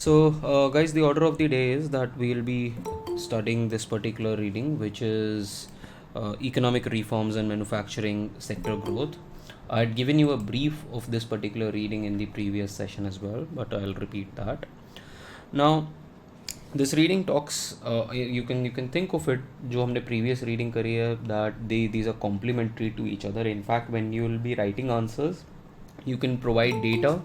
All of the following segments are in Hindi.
Guys, the order of the day is that we'll be studying this particular reading, which is Economic Reforms and Manufacturing Sector Growth. I had given you a brief of this particular reading in the previous session as well, but I'll repeat that. Now, this reading talks. You can think of it. जो हमने previous reading करी है, that these are complementary to each other. In fact, when you will be writing answers, you can provide data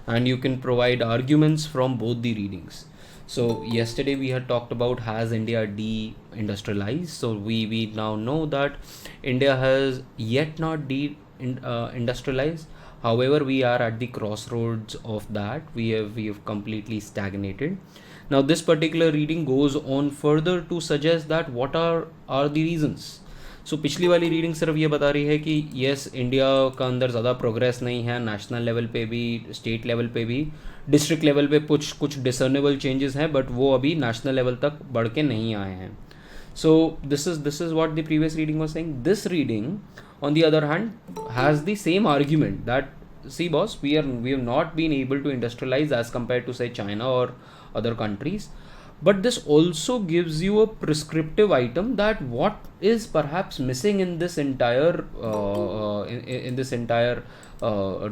and you can provide arguments from both the readings. So yesterday we had talked about, has India de-industrialized? So we now know that India has yet not industrialized. However, we are at the crossroads of that. We have completely stagnated. Now this particular reading goes on further to suggest that what are the reasons. सो पिछली वाली रीडिंग सिर्फ ये बता रही है कि येस, इंडिया का अंदर ज़्यादा प्रोग्रेस नहीं है, नेशनल लेवल पे भी, स्टेट लेवल पे भी, डिस्ट्रिक्ट लेवल पे कुछ डिसर्नेबल चेंजेस हैं, बट वो अभी नेशनल लेवल तक बढ़ के नहीं आए हैं. So this is what the previous reading was saying. This reading, on the other hand, has the same argument that, see boss, we have not been able to industrialize as compared to say China or other countries. But this also gives you a prescriptive item that what is perhaps missing in this entire in this entire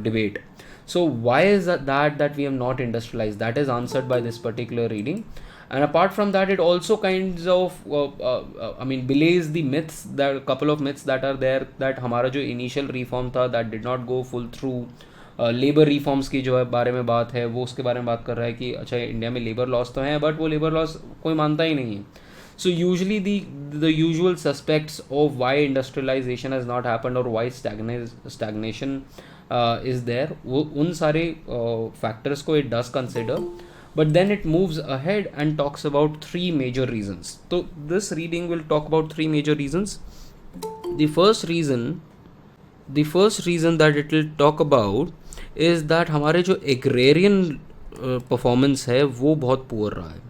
debate. So why is that we have not industrialized? That is answered by this particular reading. And apart from that, it also kinds of belays the myths, that a couple of myths that are there, that हमारा जो initial reform था that did not go full through. Labour reforms की जो है बारे में बात है, वो उसके बारे में बात कर रहा है कि अच्छा इंडिया में लेबर लॉस तो हैं, बट वो लेबर लॉस कोई मानता ही नहीं है. So usually the usual suspects of why industrialisation has not happened और वाई स्टैग्नेशन इज देयर, वो उन सारे फैक्टर्स को it does consider. But then it moves ahead and talks about three major reasons. So this reading will talk about three major reasons. The first reason that it will talk about is that हमारे जो एग्रेरियन परफॉर्मेंस है वो बहुत पुअर रहा है.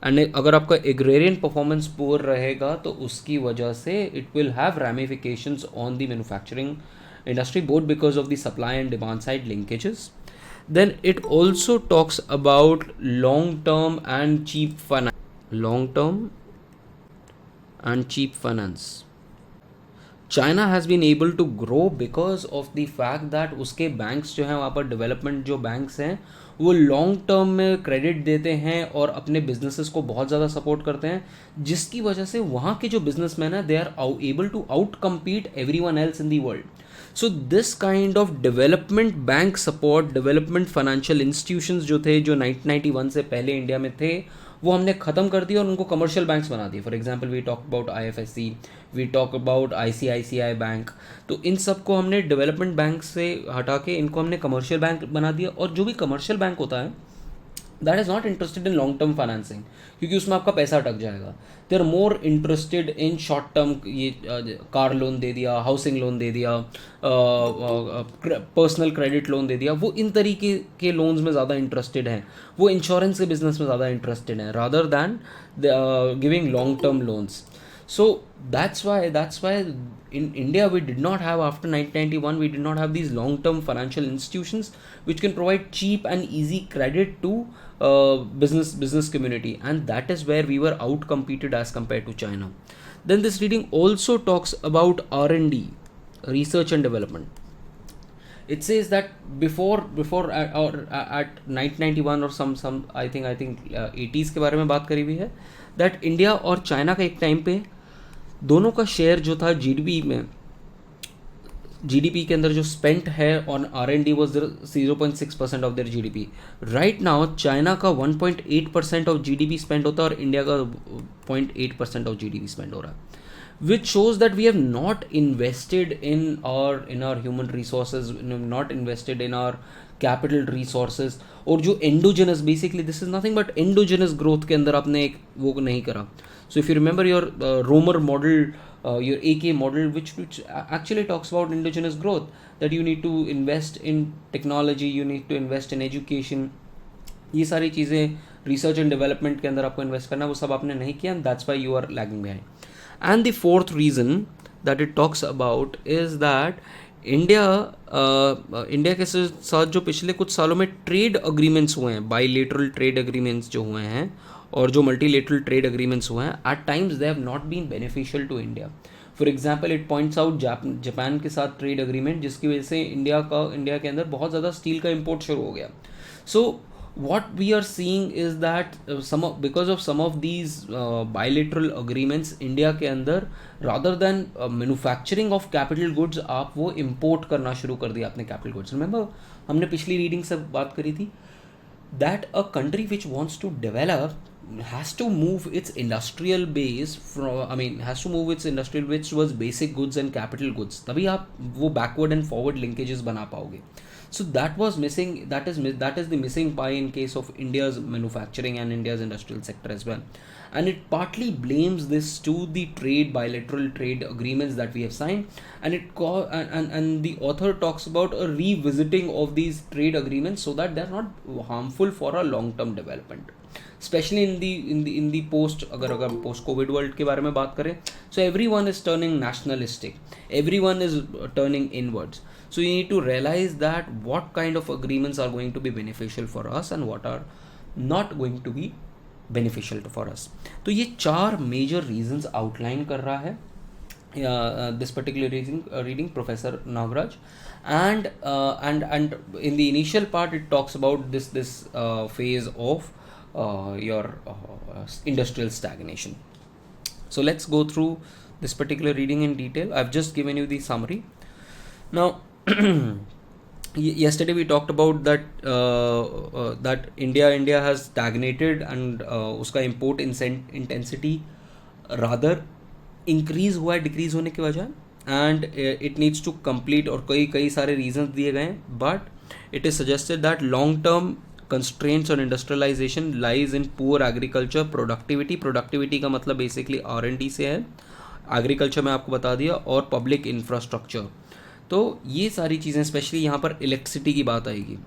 एंड अगर आपका एग्रेरियन परफॉर्मेंस पुअर रहेगा तो उसकी वजह से it will have ramifications on the manufacturing industry, both because of the supply and demand side linkages. Then it also talks about long-term and cheap finance. China has been able to grow because of the fact that उसके बैंक्स जो हैं वहाँ पर, डेवलपमेंट जो बैंक्स हैं वो लॉन्ग टर्म में क्रेडिट देते हैं और अपने बिजनेसेस को बहुत ज़्यादा सपोर्ट करते हैं, जिसकी वजह से वहाँ के जो बिजनेसमैन हैं they are able to outcompete everyone else in the world. So this kind of development bank support, development financial institutions जो थे, जो 1991 से पहले इंडिया में थे, वो हमने ख़त्म कर दिया और उनको कमर्शियल बैंक्स बना दिए. For example we talk about IFSC, we talk about ICICI bank. तो इन सब को हमने डेवलपमेंट बैंक से हटा के इनको हमने कमर्शियल बैंक बना दिया. और जो भी कमर्शियल बैंक होता है that is not interested in long term financing, क्योंकि उसमें आपका पैसा अटक जाएगा. They are more interested in short term. ये कार लोन दे दिया, हाउसिंग लोन दे दिया, पर्सनल क्रेडिट लोन दे दिया, वो इन तरीके के लोन्स में ज़्यादा इंटरेस्टेड हैं. वो इंश्योरेंस के बिजनेस में ज़्यादा इंटरेस्टेड हैं rather then giving long term loans. So that's why in India we did not have, after 1991 we did not have these long-term financial institutions which can provide cheap and easy credit to business community, and that is where we were out competed as compared to China. Then this reading also talks about R&D, research and development. It says that before at 1991 और some I think 80s के बारे में बात करी हुई है, that इंडिया और चाइना का एक टाइम पे दोनों का शेयर जो था जीडीपी में, जीडीपी के अंदर जो स्पेंट है on R&D was 0.6% of their GDP. Right now China का 1.8% ऑफ जीडीपी स्पेंड होता है और इंडिया का 0.8% ऑफ जीडीपी स्पेंड हो रहा है, which shows that we have not invested in our human resources, not invested in our capital resources. और जो endogenous, basically this is nothing but endogenous growth के अंदर आपने एक वो नहीं करा. So if you remember your Romer model, your AK model, which actually talks about endogenous growth, that you need to invest in technology, you need to invest in education, ये सारी चीज़ें रिसर्च एंड डेवलपमेंट के अंदर आपको इन्वेस्ट करना, वो सब आपने नहीं किया, and that's why you are lagging behind. And the fourth reason that it talks about is that India के साथ जो पिछले कुछ सालों में ट्रेड अग्रीमेंट्स हुए हैं, बाईलेटरल ट्रेड अग्रीमेंट्स जो हुए हैं और जो मल्टीलेटरल ट्रेड अग्रीमेंट्स हुए हैं, at times they have not been beneficial to India. For example it points out Japan के साथ ट्रेड अग्रीमेंट, जिसकी वजह से इंडिया के अंदर बहुत ज़्यादा स्टील का इम्पोर्ट शुरू हो गया. सो what we are seeing is that because of some of these bilateral agreements, India के अंदर rather than manufacturing of capital goods, आप वो import करना शुरू कर दिया अपने capital goods. Remember हमने पिछली reading से बात करी थी that a country which wants to develop has to move its industrial base has to move its industrial base towards basic goods and capital goods. तभी आप वो backward and forward linkages बना पाओगे. So that was missing. That is the missing pie in case of India's manufacturing and India's industrial sector as well. And it partly blames this to the bilateral trade agreements that we have signed. And and the author talks about a revisiting of these trade agreements so that they're not harmful for a long-term development. Especially in the अगर post COVID world के बारे में बात करें, so everyone is turning nationalistic, everyone is turning inwards. So you need to realize that what kind of agreements are going to be beneficial for us and what are not going to be beneficial for us. तो ये 4 major reasons outline कर रहा है this particular reading Professor Nagraj, and in the initial part it talks about this phase of your industrial stagnation. So let's go through this particular reading in detail. I've just given you the summary. Now yesterday we talked about that that India has stagnated and उसका import intensity rather increase हुआ है decrease होने की वजह, and it needs to complete, और कई सारे reasons दिए गए हैं, but it is suggested that long term constraints on industrialization lies in poor agriculture productivity का मतलब basically R&D से है, agriculture में आपको बता दिया, और public infrastructure. तो ये सारी चीज़ें, स्पेशली यहाँ पर इलेक्ट्रिसिटी की बात आएगी.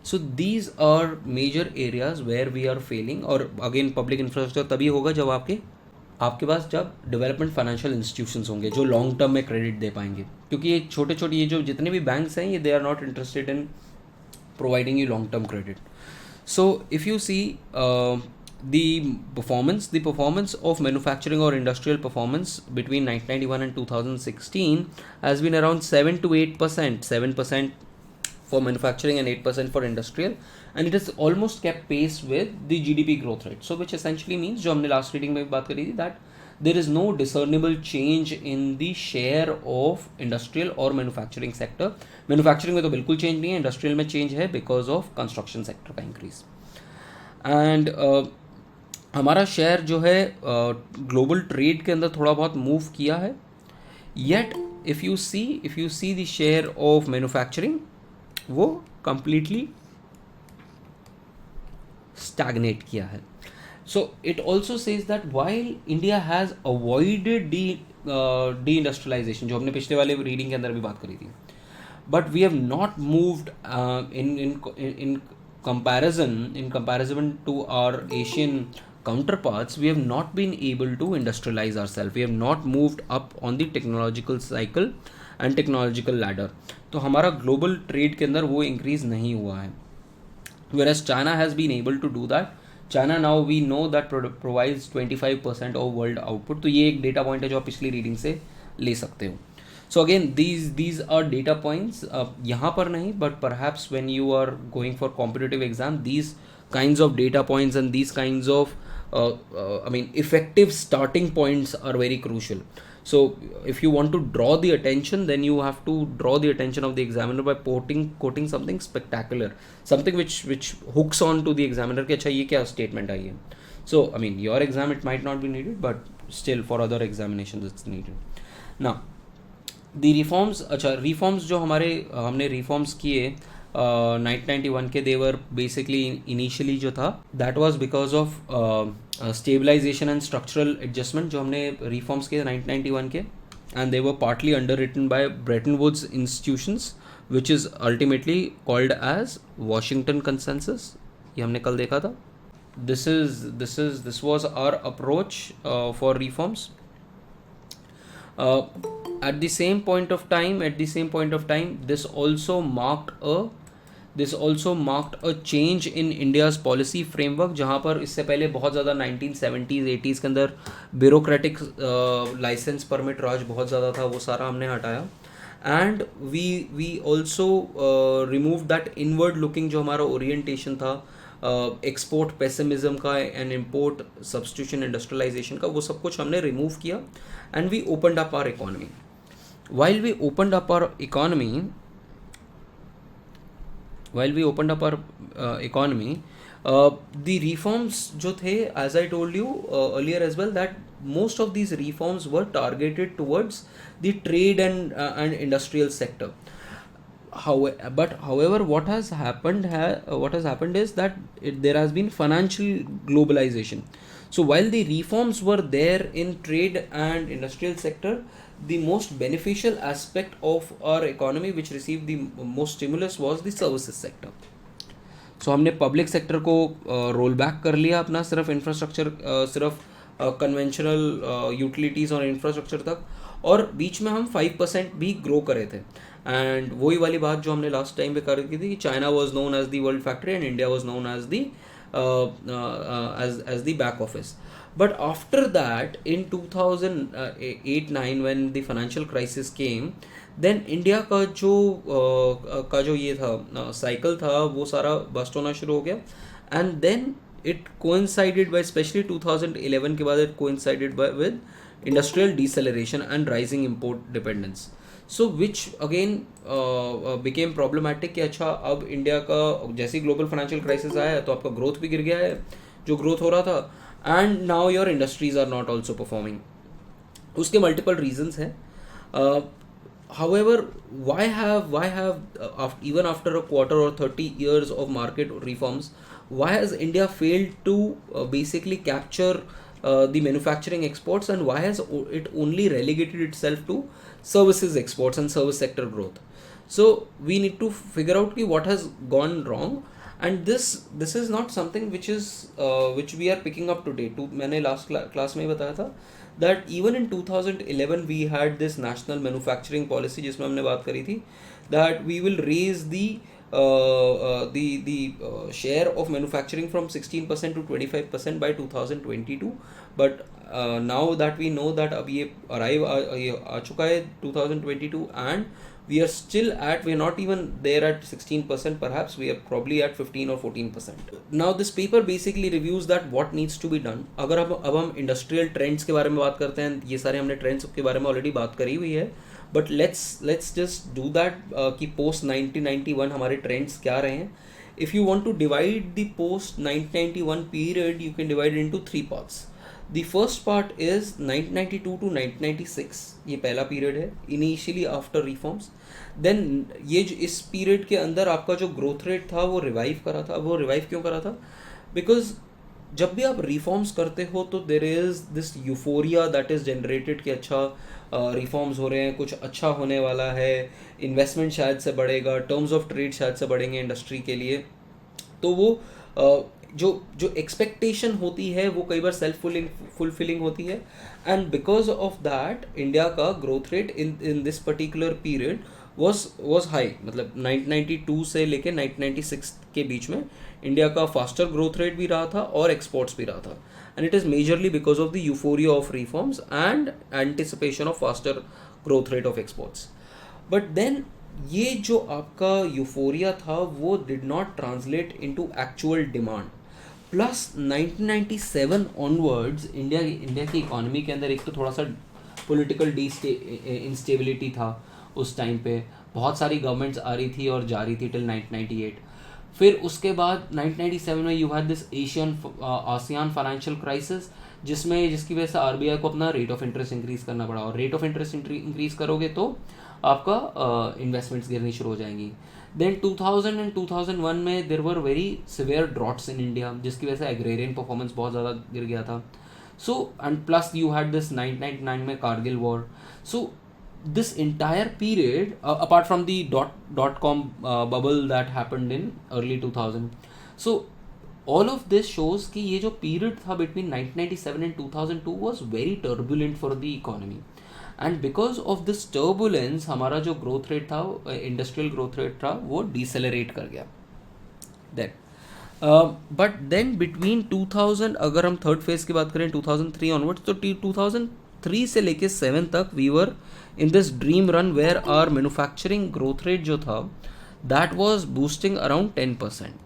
So these are major areas where we are failing. और अगेन पब्लिक इंफ्रास्ट्रक्चर तभी होगा जब आपके पास जब डेवलपमेंट फाइनेंशियल इंस्टीट्यूशंस होंगे जो लॉन्ग टर्म में क्रेडिट दे पाएंगे, क्योंकि ये छोटे ये जो जितने भी बैंक्स हैं ये they are not interested in providing you long term credit. So if you see the performance of manufacturing or industrial performance between 1991 and 2016 has been around 7 to 8%, 7% for manufacturing and 8% for industrial, and it has almost kept pace with the GDP growth rate. So which essentially means, जो हमने last reading में बात करी थी, that there is no discernible change in the share of industrial or manufacturing sector. Manufacturing में तो बिल्कुल change नहीं है, industrial में change है because of construction sector का increase. And हमारा शेयर जो है ग्लोबल ट्रेड के अंदर थोड़ा बहुत मूव किया है, yet if you see the share of manufacturing वो कंप्लीटली स्टैग्नेट किया है. So it also says that while India has avoided deindustrialisation, जो हमने पिछले वाले रीडिंग के अंदर भी बात करी थी, but we have not moved in comparison to our Asian counterparts, we have not been able to industrialize ourselves. We have not moved up on the technological cycle and technological ladder. तो हमारा global trade के अंदर वो increase नहीं हुआ है. Whereas China has been able to do that. China now we know that provides 25% of world output. तो ये एक data point है जो आप पिछली reading से ले सकते हो. So again these are data points, यहाँ पर नहीं, but perhaps when you are going for competitive exam, these kinds of data points and these kinds of effective starting points are very crucial. So if you want to draw the attention, then you have to draw the attention of the examiner by quoting something spectacular, something which hooks on to the examiner कि अच्छा ये क्या statement आई है. So your exam it might not be needed, but still for other examinations it's needed. Now the reforms जो हमने reforms किए 1991 के, they were basically initially जो था that was because of stabilization and structural adjustment जो हमने reforms किए 1991 के, and they were partly underwritten by Bretton Woods institutions, which is ultimately called as Washington Consensus. ये हमने कल देखा था. This was our approach for reforms. Uh, at the same point of time, this also marked a change in India's policy framework, जहाँ पर इससे पहले बहुत ज़्यादा 1970s 80s के अंदर ब्यूरोक्रेटिक लाइसेंस परमिट राज बहुत ज़्यादा था, वो सारा हमने हटाया. And we also remove that inward looking जो हमारा ओरिएंटेशन था एक्सपोर्ट पेसिमिज्म का एंड इम्पोर्ट सब्स्टिट्यूशन इंडस्ट्रियलाइजेशन का, वो सब कुछ हमने रिमूव किया. And we opened up our economy. while we opened up our economy while we opened up our economy, the reforms jo the, as I told you earlier as well, that most of these reforms were targeted towards the trade and industrial sector. However, what has happened is that there has been financial globalization. So while the reforms were there in trade and industrial sector, the most beneficial aspect of our economy which received the most stimulus was the services sector. So हमने पब्लिक सेक्टर को रोल बैक कर लिया अपना, सिर्फ इंफ्रास्ट्रक्चर, सिर्फ कन्वेंशनल यूटिलिटीज़ और इंफ्रास्ट्रक्चर तक, और बीच में हम 5% भी ग्रो करे थे. एंड वही वाली बात जो हमने लास्ट टाइम पे कर की थी, China was known as the world factory and India was known as the as the back office. But after that, in 2008-9 when the financial crisis came, then India का जो ये था साइकिल था, वो सारा बस्ट होना शुरू हो गया. And then it coincided by, especially 2011 के बाद, it coincided by with industrial deceleration and rising import dependence. So which again became problematic कि अच्छा अब इंडिया का जैसे ग्लोबल फाइनेंशियल क्राइसिस आया है तो आपका ग्रोथ भी गिर गया है जो ग्रोथ हो रहा था, and now your industries are not also performing. उसके मल्टीपल रीजंस हैं. However, why have even after a quarter or 30 years of market reforms, why has India failed to basically capture the manufacturing exports, and why has it only relegated itself to services exports and service sector growth? So we need to figure out what has gone wrong, and this is not something which we are picking up today. मैंने last class में बताया था that even in 2011 we had this national manufacturing policy जिसमें हमने बात करी थी that we will raise the share of manufacturing from 16% to 25% by 2022. But now that we know that अब ये आ चुका है 2022, and we are not even there at 16%, perhaps we are probably at 15 or 14%. Now this paper basically reviews that what needs to be done. अगर अब हम इंडस्ट्रियल ट्रेंड्स के बारे में बात करते हैं, ये सारे हमने ट्रेंड्स के बारे में ऑलरेडी बात करी हुई है, but let's just do that कि पोस्ट 1991 हमारे ट्रेंड्स क्या रहे हैं. If you want to divide the post 1991 period, you can divide it into 3 parts. The first part is 1992 to 1996, ये पहला पीरियड है, इनिशियली आफ्टर रिफॉर्म्स. देन ये जो इस पीरियड के अंदर आपका जो ग्रोथ रेट था वो रिवाइव करा था. वो रिवाइव क्यों करा था? बिकॉज जब भी आप रिफॉर्म्स करते हो तो there is this euphoria that is generated कि अच्छा रिफॉर्म्स हो रहे हैं, कुछ अच्छा होने वाला है, इन्वेस्टमेंट शायद से बढ़ेगा, टर्म्स ऑफ ट्रेड शायद से बढ़ेंगे इंडस्ट्री के लिए. तो वो जो एक्सपेक्टेशन होती है वो कई बार सेल्फ फुलफिलिंग होती है. And because of that India का growth rate in this particular period was high. मतलब 1992 से लेके 1996 के बीच में इंडिया का फास्टर ग्रोथ रेट भी रहा था और एक्सपोर्ट्स भी रहा था. And it is majorly because of the euphoria of reforms and anticipation of faster growth rate of exports. But then ये जो आपका यूफोरिया था वो did not translate into actual demand. Plus 1997 onwards India की इकोनॉमी के अंदर एक तो थोड़ा सा पॉलिटिकल इंस्टेबिलिटी था. उस टाइम पे बहुत सारी गवर्नमेंट्स आ रही थी और जा रही थी टिल 1998. फिर उसके बाद 1997 में you had this ASEAN financial crisis, जिसकी वजह से आरबीआई को अपना रेट ऑफ इंटरेस्ट इंक्रीज़ करना पड़ा. और रेट ऑफ इंटरेस्ट इंक्रीज़ करोगे तो आपका इन्वेस्टमेंट्स गिरनी शुरू हो जाएंगी. देन 2000 एंड 2001 में there were very severe droughts in India, जिसकी वजह से एग्रेरियन परफॉर्मेंस बहुत ज़्यादा गिर गया था. So and plus you had this 1999 में Kargil war. So this entire period, apart from the dot-com bubble that happened in early 2000, so all of this shows कि ये जो period था between 1997 and 2002 was very turbulent for the economy. And because of this turbulence हमारा जो ग्रोथ रेट था, इंडस्ट्रियल ग्रोथ रेट था, वो डिसेलरेट कर गया. देन बट देन बिटवीन 2000, अगर हम थर्ड फेज की बात करें 2003 ऑनवर्ड्स, तो 2003 से लेके 7 तक we were in this dream run where our manufacturing growth rate जो था दैट वाज बूस्टिंग अराउंड 10%.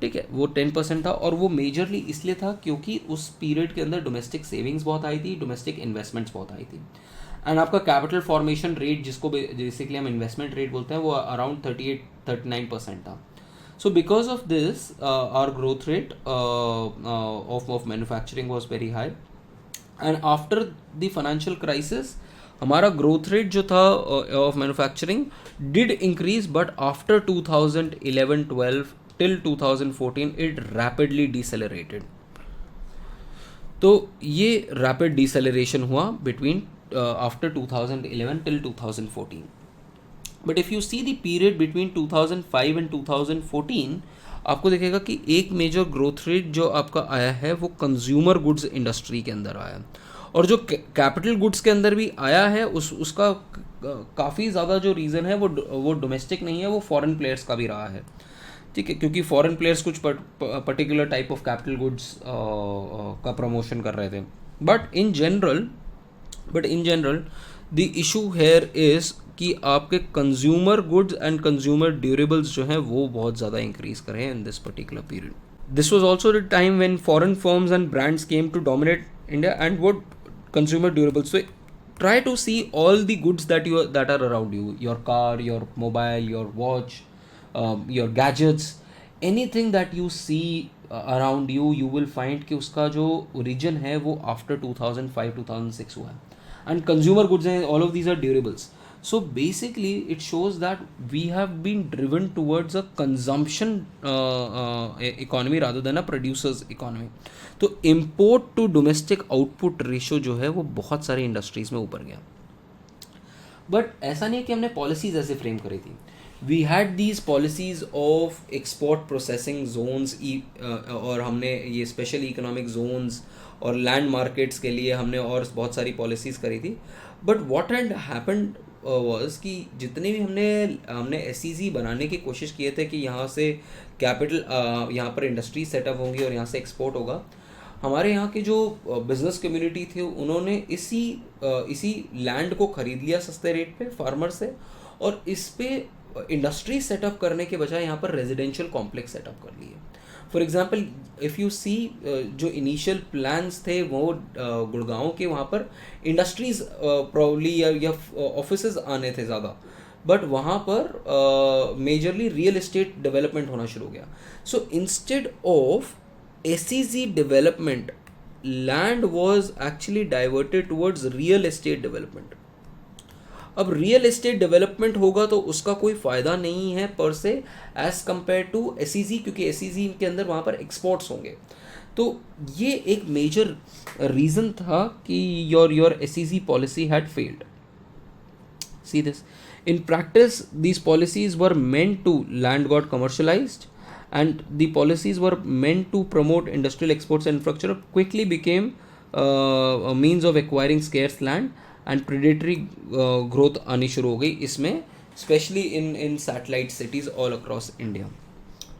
ठीक है, वो 10% था, और वो मेजरली इसलिए था क्योंकि उस पीरियड के अंदर डोमेस्टिक सेविंग्स बहुत आई थी, डोमेस्टिक इन्वेस्टमेंट्स बहुत आई थी, एंड आपका कैपिटल फॉर्मेशन रेट, जिसको बेसिकली हम इन्वेस्टमेंट रेट बोलते हैं, वो अराउंड 38-39% था. So because of this, our growth rate of manufacturing was very high. And after the financial crisis, हमारा growth rate जो था of manufacturing did increase, but after 2011-12 till 2014 it rapidly decelerated. तो ये rapid deceleration हुआ between after 2011 till 2014. But if you see the period between 2005 and 2014, आपको दिखेगा कि एक मेजर ग्रोथ रेट जो आपका आया है वो कंज्यूमर गुड्स इंडस्ट्री के अंदर आया, और जो कैपिटल गुड्स के अंदर भी आया है उसका काफ़ी ज़्यादा जो रीज़न है वो डोमेस्टिक नहीं है, वो फॉरेन प्लेयर्स का भी रहा है. ठीक है, क्योंकि फॉरेन प्लेयर्स कुछ particular type of capital goods का प्रमोशन कर रहे थे. But in general the issue here is कि आपके consumer goods and consumer durables जो हैं वो बहुत ज़्यादा इंक्रीज कर रहे हैं in this particular period. This was also the time when foreign firms and brands came to dominate India and would consumer durables. So try to see all the goods that are around you, your car, your mobile, your watch, your gadgets, anything that you see around you, you will find कि उसका जो origin है वो after 2005-2006 हुआ है. And consumer goods हैं, all of these are durables. So basically it shows that we have been driven towards a consumption economy rather than a producers economy. तो import to domestic output ratio जो है वो बहुत सारी इंडस्ट्रीज़ में ऊपर गया. बट ऐसा नहीं कि हमने पॉलिसीज़ ऐसे फ्रेम करी थी. We had these policies of export processing zones, और हमने ये स्पेशल इकोनॉमिक जोन्स और लैंड मार्केट्स के लिए हमने और बहुत सारी पॉलिसीज़ करी थी. But what had happened was कि जितने भी हमने SEZ बनाने की कोशिश किए थे कि यहाँ से कैपिटल, यहाँ पर इंडस्ट्री सेटअप होंगी और यहाँ से एक्सपोर्ट होगा, हमारे यहाँ की जो बिज़नेस कम्युनिटी थी उन्होंने इसी लैंड को ख़रीद लिया सस्ते रेट पे फार्मर से, और इस पे इंडस्ट्री सेटअप करने के बजाय यहाँ पर रेजिडेंशियल कॉम्प्लेक्स सेटअप कर लिए. फॉर एग्जांपल इफ़ यू सी, जो इनिशियल प्लान्स थे वो गुड़गांव के वहाँ पर इंडस्ट्रीज़ प्रॉब्ली या ऑफिसेज आने थे ज़्यादा, बट वहाँ पर मेजरली रियल एस्टेट डेवलपमेंट होना शुरू हो गया. So instead of SEZ development, land was actually diverted towards real estate development. अब रियल एस्टेट डेवलपमेंट होगा तो उसका कोई फ़ायदा नहीं है पर से एज़ कम्पेयर टू SEZ, क्योंकि SEZ के अंदर वहाँ पर एक्सपोर्ट्स होंगे. तो ये एक मेजर रीज़न था कि your SEZ policy had failed. See this in practice, these policies were meant to land got commercialised, and the policies were meant to promote industrial exports and infrastructure, quickly became a means of acquiring scarce land and predatory growth आनी शुरू हो गई इसमें, especially in satellite cities all across India,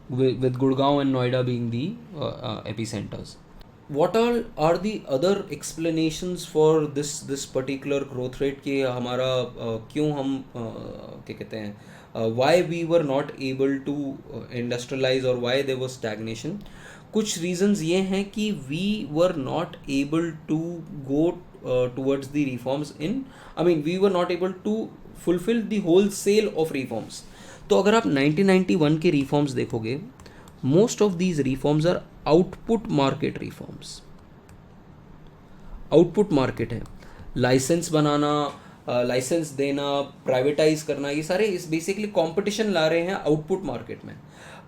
with Gurgaon and Noida being the epicenters. What all are the other explanations for this particular growth rate कि हमारा क्यों हम क्या कहते हैं, why we were not able to industrialize or why there was stagnation? कुछ reasons ये हैं कि we were not able to go towards the reforms we were not able to fulfill the wholesale of reforms. तो अगर आप 1991 के reforms देखोगे, most of these reforms are output market reforms. output market है, लाइसेंस बनाना, लाइसेंस देना, प्राइवेटाइज करना, ये सारे इस बेसिकली कंपटीशन ला रहे हैं आउटपुट मार्केट में.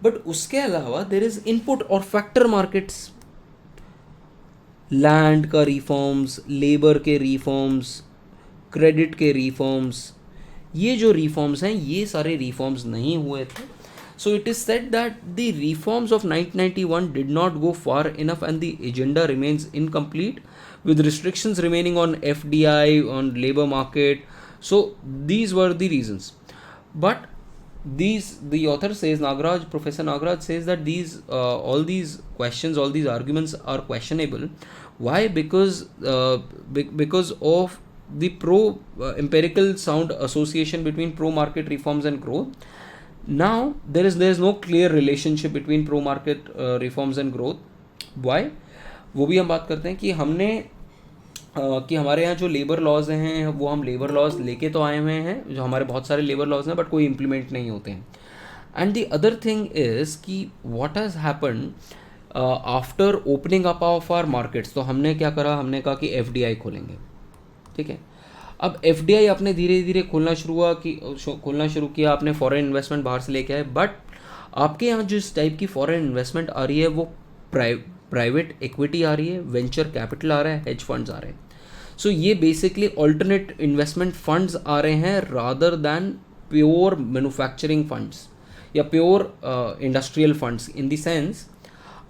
बट उसके अलावा देयर इज इनपुट और फैक्टर मार्केट्स, लैंड का रिफॉर्म्स, लेबर के रिफॉर्म्स, क्रेडिट के रिफॉर्म्स. ये जो रिफॉर्म्स हैं ये सारे रिफॉर्म्स नहीं हुए थे. So it is said that the reforms of 1991 did not go far enough and the agenda remains incomplete, with restrictions remaining on FDI, on labor market. So these were the reasons. But the author says, Professor Nagaraj says that all these questions, all these arguments are questionable. Why? Because of the pro empirical sound association between pro market reforms and growth. Now there is no clear relationship between pro market reforms and growth. Why? वो भी हम बात करते हैं कि कि हमारे यहाँ जो लेबर लॉज हैं वो हम लेबर लॉज लेके तो आए हुए हैं, जो हमारे बहुत सारे लेबर लॉज हैं, बट कोई इम्प्लीमेंट नहीं होते हैं. And the other thing is कि what has happen after opening up of our markets. तो हमने क्या करा, हमने कहा कि FDI खोलेंगे. ठीक है. अब FDI आपने धीरे धीरे खोलना शुरू किया, आपने फॉरेन इन्वेस्टमेंट बाहर से लेके आए. बट आपके यहाँ जिस टाइप की फॉरेन इन्वेस्टमेंट आ रही है वो प्राइवेट इक्विटी आ रही है, वेंचर कैपिटल आ रहा है, हेज फंड्स आ रहे हैं. सो ये बेसिकली ऑल्टरनेट इन्वेस्टमेंट फंड्स आ रहे हैं rather than pure manufacturing funds या pure industrial funds. In the sense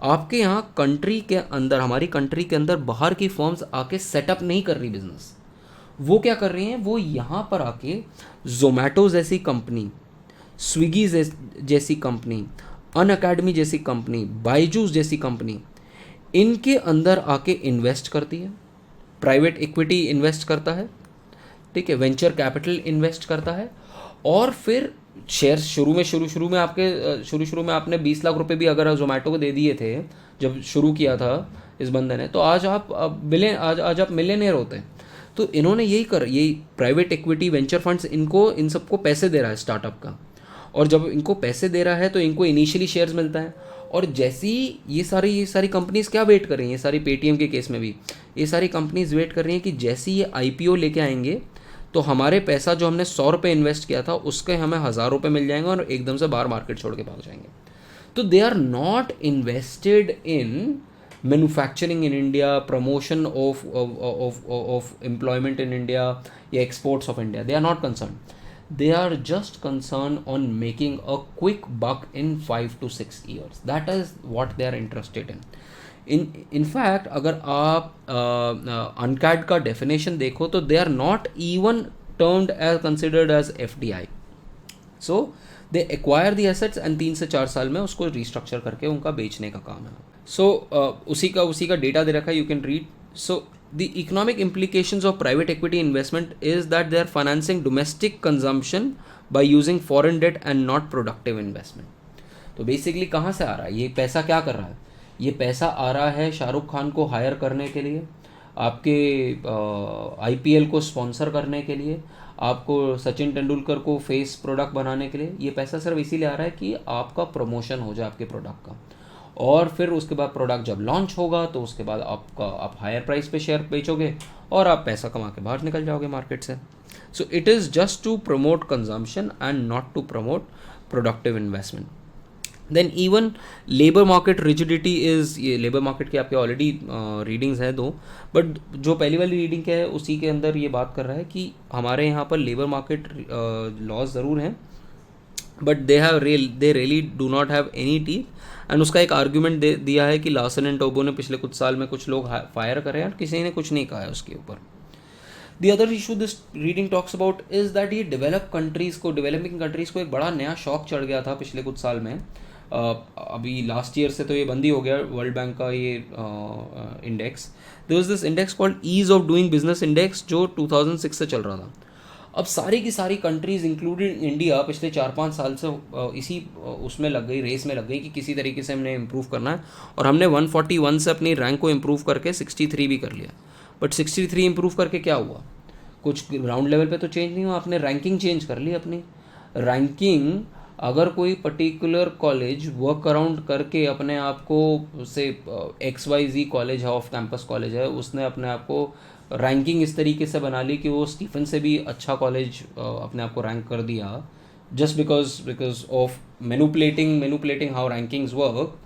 आपके यहाँ कंट्री के अंदर, हमारी कंट्री के अंदर बाहर की फर्म्स आके सेटअप नहीं कर रही बिजनेस. वो क्या कर रही हैं, वो यहाँ पर आके जोमेटो जैसी कंपनी, स्विगी जैसी कंपनी, अनअकैडमी जैसी कंपनी, बायजूस जैसी कंपनी, इनके अंदर आके इन्वेस्ट करती है. प्राइवेट इक्विटी इन्वेस्ट करता है, ठीक है, वेंचर कैपिटल इन्वेस्ट करता है. और फिर शेयर्स शुरू में आपने 20 लाख रुपए भी अगर जोमेटो को दे दिए थे जब शुरू किया था इस बंदे ने, तो आज आप मिलियनेयर होते हैं. तो इन्होंने यही प्राइवेट इक्विटी, वेंचर फंड्स इन सबको पैसे दे रहा है स्टार्टअप का. और जब इनको पैसे दे रहा है तो इनको इनिशियली शेयर्स मिलता है. और जैसे ही ये सारी कंपनीज क्या वेट कर रही हैं, ये सारी पेटीएम के केस में भी ये सारी कंपनीज वेट कर रही हैं कि जैसे ये IPO लेके आएंगे तो हमारे पैसा जो हमने 100 रुपये इन्वेस्ट किया था उसके हमें 1000 रुपये मिल जाएंगे और एकदम से बाहर मार्केट छोड़ के भाग जाएंगे. तो they are not invested in manufacturing in India, promotion of employment in India या exports of India. They are not concern. They are just concerned on making a quick buck in 5 to 6 years. That is what they are interested in. In fact, अगर आप UNCTAD का definition देखो तो they are not even considered as FDI. So they acquire the assets and 3 से 4 साल में उसको restructure करके उनका बेचने का काम है. So उसी का डेटा दे रखा है, you can read. So the economic implications of private equity investment is that they are financing domestic consumption by using foreign debt and not productive investment. तो बेसिकली कहाँ से आ रहा है ये पैसा, क्या कर रहा है ये पैसा? आ रहा है शाहरुख खान को हायर करने के लिए, आपके IPL को स्पॉन्सर करने के लिए, आपको सचिन तेंदुलकर को फेस प्रोडक्ट बनाने के लिए. ये पैसा सिर्फ इसीलिए आ रहा है कि आपका प्रमोशन हो जाए आपके प्रोडक्ट का. और फिर उसके बाद प्रोडक्ट जब लॉन्च होगा तो उसके बाद आप हायर प्राइस पे शेयर बेचोगे और आप पैसा कमा के बाहर निकल जाओगे मार्केट से. So it is just to promote consumption and not to promote productive investment. Then even labour market rigidity is, ये लेबर मार्केट के आपके ऑलरेडी रीडिंग्स हैं 2, बट जो पहली वाली रीडिंग क्या है उसी के अंदर ये बात कर रहा है कि हमारे यहाँ पर लेबर मार्केट लॉज ज़रूर हैं but they really do not have any teeth. And उसका एक आर्ग्यूमेंट दिया है कि लार्सन एंड टोब्रो ने पिछले कुछ साल में कुछ लोग फायर करे हैं और किसी ने कुछ नहीं कहा है उसके ऊपर. The other issue this reading talks about is that ये डेवलपिंग कंट्रीज़ को एक बड़ा नया शॉक चढ़ गया था पिछले कुछ साल में. अभी लास्ट ईयर से तो ये बंद ही हो गया वर्ल्ड बैंक का ये index. There was this index called ease of doing business index जो 2006 से चल रहा था. अब सारी की सारी कंट्रीज़ इंक्लूडेड इंडिया पिछले 4-5 साल से इसी उसमें लग गई, रेस में लग गई कि किसी तरीके से हमने इम्प्रूव करना है. और हमने 141 से अपनी रैंक को इम्प्रूव करके 63 भी कर लिया. बट 63 इम्प्रूव करके क्या हुआ? कुछ ग्राउंड लेवल पे तो चेंज नहीं हुआ. आपने रैंकिंग चेंज कर ली. अपनी रैंकिंग, अगर कोई पर्टिकुलर कॉलेज वर्क अराउंड करके अपने आप को से XYZ कॉलेज है, ऑफ कैंपस कॉलेज है, उसने अपने आप को रैंकिंग इस तरीके से बना ली कि वो स्टीफन से भी अच्छा कॉलेज अपने आप को रैंक कर दिया, just because of manipulating how rankings work.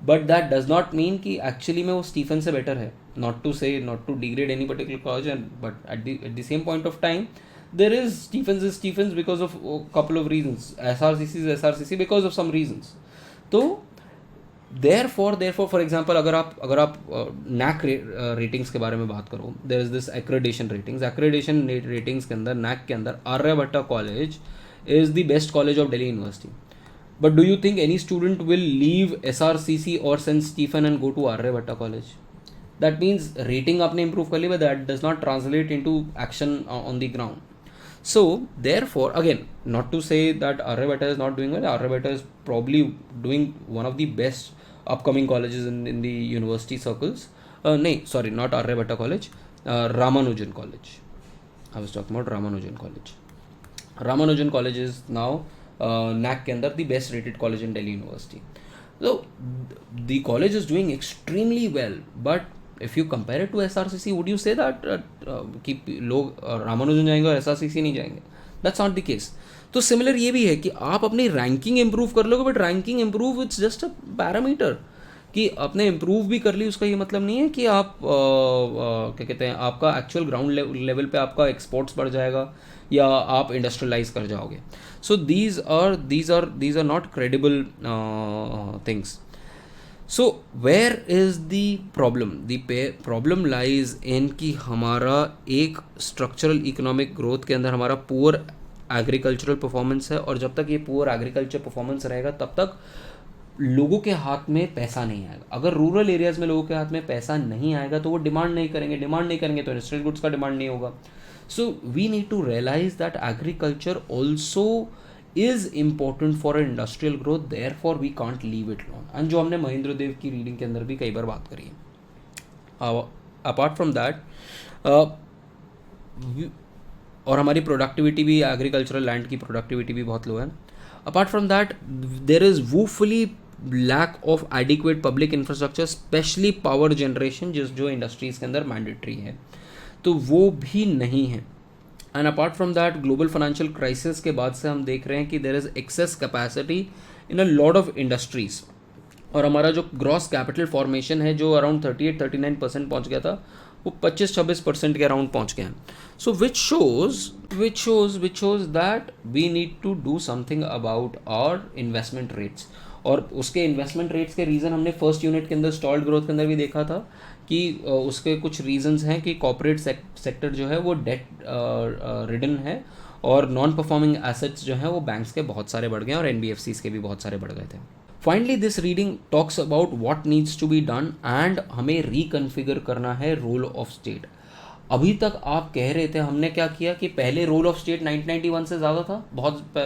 But that does not mean कि एक्चुअली में वो स्टीफन से बेटर है. Not to degrade any particular college, but at the same point of time there is Stephens because of a couple of reasons, SRCC is SRCC because of some reasons. तो therefore for example अगर आप NAC रेटिंग्स के बारे में बात करो, there is this accreditation ratings के अंदर NAC के अंदर Aryabhatta college is the best college of Delhi University. But do you think any student will leave SRCC or St. Stephen and go to Aryabhatta College? That means rating आपने improve कर ली, but that does not translate into action on the ground. So therefore, again, not to say that Aryabhatta is not doing well. Aryabhatta is probably doing one of the best upcoming colleges in the university circles. Sorry, not Aryabhatta College, Ramanujan College. I was talking about Ramanujan College. Ramanujan College is now NAC के अंदर the best rated college in Delhi University. So the college is doing extremely well, but if you compare it to SRCC, would you say that कि लोग रामानुजन जाएंगे और SRCC नहीं जाएंगे? That's not the case. तो सिमिलर ये भी है कि आप अपनी रैंकिंग इम्प्रूव कर लोगे, but ranking improve it's just a parameter. कि आपने इम्प्रूव भी कर ली उसका ये मतलब नहीं है कि आप क्या कहते हैं आपका एक्चुअल ग्राउंड लेवल पे आपका एक्सपोर्ट्स बढ़ जाएगा या आप इंडस्ट्रियलाइज कर जाओगे. So these are not credible things. So where is the problem? The problem lies in कि हमारा एक स्ट्रक्चरल इकोनॉमिक ग्रोथ के अंदर हमारा पुअर एग्रीकल्चरल परफॉर्मेंस है, और जब तक ये पुअर एग्रीकल्चर परफॉर्मेंस रहेगा तब तक लोगों के हाथ में पैसा नहीं आएगा. अगर रूरल एरियाज़ में लोगों के हाथ में पैसा नहीं आएगा तो वो डिमांड नहीं करेंगे तो इंडस्ट्रियल गुड्स का डिमांड नहीं होगा. So we need to realise that agriculture also is important for industrial growth, therefore we can't leave it alone. And जो हमने महेंद्र देव की रीडिंग के अंदर भी कई बार बात करी है. अपार्ट फ्रॉम दैट और हमारी प्रोडक्टिविटी भी, एग्रीकल्चरल लैंड की प्रोडक्टिविटी भी बहुत लो है. Apart from that there is woefully lack of adequate public infrastructure, specially power generation जो इंडस्ट्रीज़ के अंदर मैंडेटरी है, तो वो भी नहीं है. And apart from that global financial crisis के बाद से हम देख रहे हैं कि there is excess capacity in a lot of industries, और हमारा जो ग्रॉस कैपिटल फॉर्मेशन है जो अराउंड 38-39% पहुँच गया था, वो 25-26% के अराउंड पहुँच गया है. So which shows that we need to do something about our investment rates. और उसके इन्वेस्टमेंट रेट्स के रीज़न हमने फर्स्ट यूनिट के अंदर स्टॉल्ड ग्रोथ के अंदर भी देखा था कि उसके कुछ रीजंस हैं कि कॉर्पोरेट सेक्टर जो है वो डेट रिडन है, और नॉन परफॉर्मिंग एसेट्स जो हैं वो बैंक्स के बहुत सारे बढ़ गए हैं और NBFCs के भी बहुत सारे बढ़ गए थे. Finally this reading talks about what needs to be done, and हमें रिकन्फिगर करना है रोल ऑफ स्टेट. अभी तक आप कह रहे थे, हमने क्या किया कि पहले रोल ऑफ स्टेट 1991 से ज़्यादा था,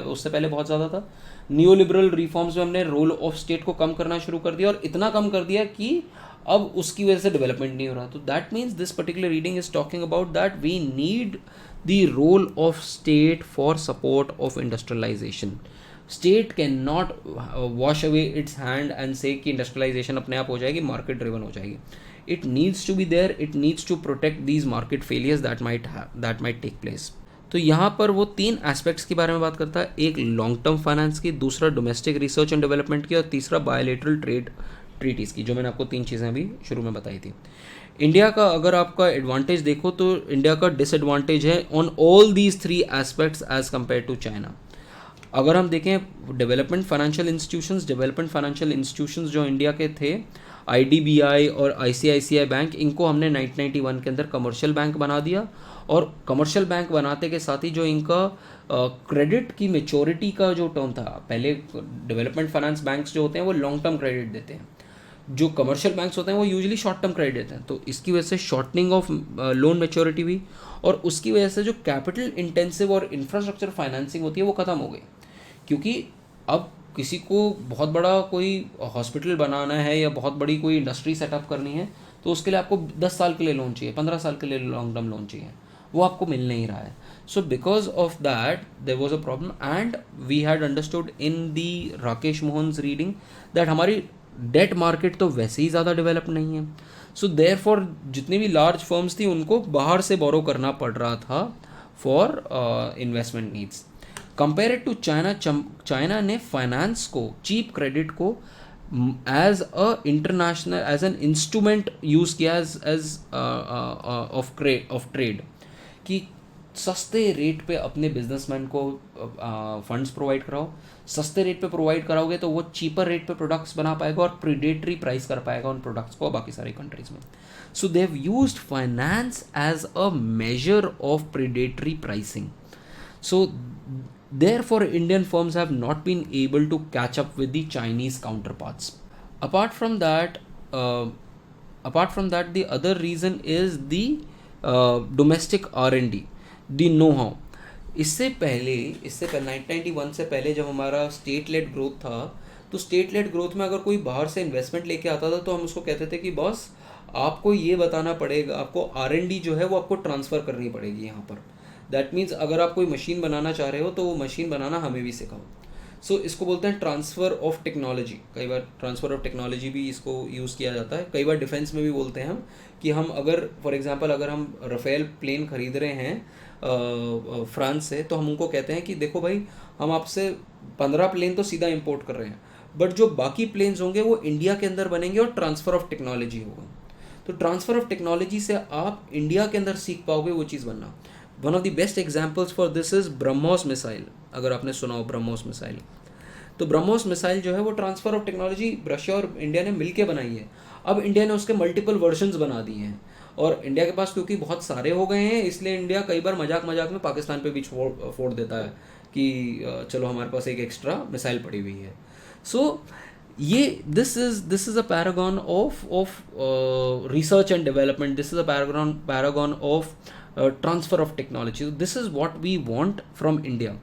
उससे पहले बहुत ज़्यादा था. न्यू लिबरल रिफॉर्म्स में हमने रोल ऑफ स्टेट को कम करना शुरू कर दिया, और इतना कम कर दिया कि अब उसकी वजह से डेवलपमेंट नहीं हो रहा. तो that means this particular reading is talking about that we need the role of state for support of industrialisation. State can not wash away its hand and say कि इंडस्ट्रियलाइजेशन अपने आप हो जाएगी, मार्केट ड्रिवन हो जाएगी. It needs to be there, it needs to protect these market failures that might take place. तो यहाँ पर वो 3 एस्पेक्ट्स के बारे में बात करता है. एक लॉन्ग टर्म फाइनेंस की, दूसरा डोमेस्टिक रिसर्च एंड डेवलपमेंट की, और तीसरा बायोलेटरल ट्रेड ट्रीटीज़ की, जो मैंने आपको 3 चीज़ें अभी शुरू में बताई थी. इंडिया का अगर आपका एडवांटेज देखो तो इंडिया का डिसएडवांटेज है on all these 3 aspects as compare to China. अगर हम देखें डेवलपमेंट फाइनेंशियल इंस्टीट्यूशंस जो इंडिया के थे, IDBI और ICICI बैंक, इनको हमने 1991 के अंदर कमर्शियल बैंक बना दिया. और कमर्शियल बैंक बनाते के साथ ही जो इनका क्रेडिट की मेच्योरिटी का जो टर्म था, पहले डेवलपमेंट फाइनेंस बैंक्स जो होते हैं वो लॉन्ग टर्म क्रेडिट देते हैं, जो कमर्शियल बैंक्स होते हैं वो यूजुअली शॉर्ट टर्म क्रेडिट देते हैं. तो इसकी वजह से शॉर्टनिंग ऑफ लोन मेच्योरिटी हुई, और उसकी वजह से जो कैपिटल इंटेंसिव और इंफ्रास्ट्रक्चर फाइनेंसिंग होती है वो ख़त्म हो गई. क्योंकि अब किसी को बहुत बड़ा कोई हॉस्पिटल बनाना है या बहुत बड़ी कोई इंडस्ट्री सेटअप करनी है, तो उसके लिए आपको 10 साल के लिए लोन चाहिए, 15 साल के लिए लॉन्ग टर्म लोन चाहिए, वो आपको मिल नहीं रहा है. So because of that there was a problem, and we had understood in the Rakesh Mohan's reading that हमारी डेट मार्केट तो वैसे ही ज़्यादा डेवलप नहीं है. सो देयरफॉर जितनी भी लार्ज फर्म्स थी उनको बाहर से बोरो करना पड़ रहा था for investment needs. Compare to China, China ने फाइनेंस को, चीप क्रेडिट को as a international, as an instrument use किया एज ऑफ ट्रेड. कि सस्ते रेट पे अपने बिजनेसमैन को फंड्स प्रोवाइड कराओ. सस्ते रेट पे प्रोवाइड कराओगे तो वो चीपर रेट पे प्रोडक्ट्स बना पाएगा और प्रीडेटरी प्राइस कर पाएगा उन प्रोडक्ट्स को बाकी सारी कंट्रीज में. So they have used finance as a measure of predatory pricing. So therefore Indian firms have not been able to catch up with the Chinese counterparts. Apart from that, uh, the other reason is the domestic R&D, the know-how. इससे पहले 1991 से पहले जब हमारा स्टेट लेड ग्रोथ था, तो स्टेट लेड ग्रोथ में अगर कोई बाहर से इन्वेस्टमेंट लेके आता था तो हम उसको कहते थे कि बॉस आपको ये बताना पड़ेगा, आपको R&D जो है वो आपको ट्रांसफ़र करनी पड़ेगी यहाँ पर. दैट मीन्स अगर आप कोई मशीन बनाना चाह रहे हो तो वो मशीन बनाना हमें भी सिखाओ. सो इसको बोलते हैं ट्रांसफ़र ऑफ टेक्नोलॉजी. कई बार ट्रांसफ़र ऑफ टेक्नोलॉजी भी इसको यूज़ किया जाता है. कई बार डिफेंस में भी बोलते हैं हम कि हम अगर फॉर एग्जांपल अगर हम राफेल प्लेन खरीद रहे हैं फ्रांस से, तो हम उनको कहते हैं कि देखो भाई हम आपसे 15 प्लेन तो सीधा इंपोर्ट कर रहे हैं, बट जो बाकी प्लेन्स होंगे वो इंडिया के अंदर बनेंगे और ट्रांसफ़र ऑफ टेक्नोलॉजी होगा. तो ट्रांसफ़र ऑफ टेक्नोलॉजी से आप इंडिया के अंदर सीख पाओगे वो चीज़ बनना. One of the best examples for this is BrahMos missile. अगर आपने सुना हो ब्रह्मोस मिसाइल, तो ब्रह्मोस मिसाइल जो है वो ट्रांसफ़र ऑफ टेक्नोलॉजी रशिया और इंडिया ने मिलके बनाई है. अब इंडिया ने उसके मल्टीपल वर्जन्स बना दिए हैं और इंडिया के पास क्योंकि बहुत सारे हो गए हैं, इसलिए इंडिया कई बार मजाक में पाकिस्तान पे भी फोड़ देता है कि चलो हमारे पास एक एक्स्ट्रा मिसाइल पड़ी हुई है. सो ये this is a paragon of research and development. This is a paragon of transfer of technology. This is what we want from India.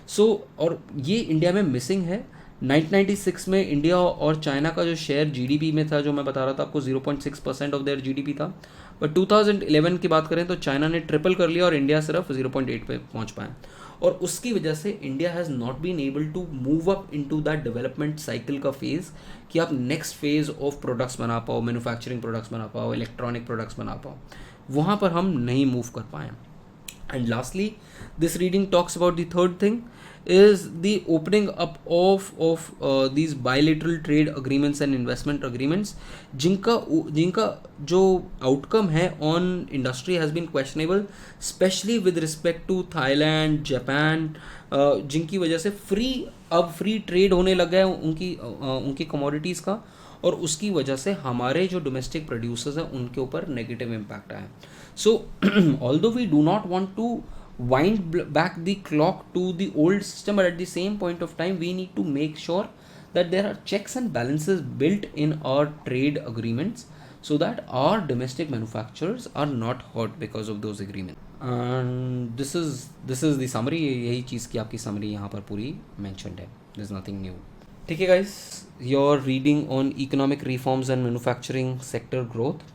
So और ये इंडिया में मिसिंग है. 1996 में इंडिया और चाइना का जो शेयर जीडीपी में था, जो मैं बता रहा था आपको 0.6% ऑफ देयर जीडीपी था, बट 2011 की बात करें तो चाइना ने ट्रिपल कर लिया और इंडिया सिर्फ 0.8 पे पहुंच पाया. और उसकी वजह से India has not been able to move up into that development cycle का फेज़ कि आप नेक्स्ट फेज़ ऑफ प्रोडक्ट्स बना पाओ, मैन्युफैक्चरिंग प्रोडक्ट्स बना पाओ, इलेक्ट्रॉनिक प्रोडक्ट्स बना पाओ. वहाँ पर हम नहीं मूव कर पाए. And lastly, this reading talks about the third thing is the opening up of these bilateral trade agreements and investment agreements, जिनका जो outcome है on industry has been questionable, especially with respect to Thailand, Japan, जिनकी वजह से अब फ्री ट्रेड होने लगा है उनकी commodities का, और उसकी वजह से हमारे जो डोमेस्टिक प्रोड्यूसर्स हैं उनके ऊपर नेगेटिव इम्पैक्ट आया. So although we do not want to wind back the clock to the old system, but at the same point of time we need to make sure that there are checks and balances built in our trade agreements so that our domestic manufacturers are not hurt because of those agreements. And this is the summary. यही चीज़ की आपकी summary यहाँ पर पूरी mentioned है. There's nothing new. ठीक है guys, your reading on economic reforms and manufacturing sector growth.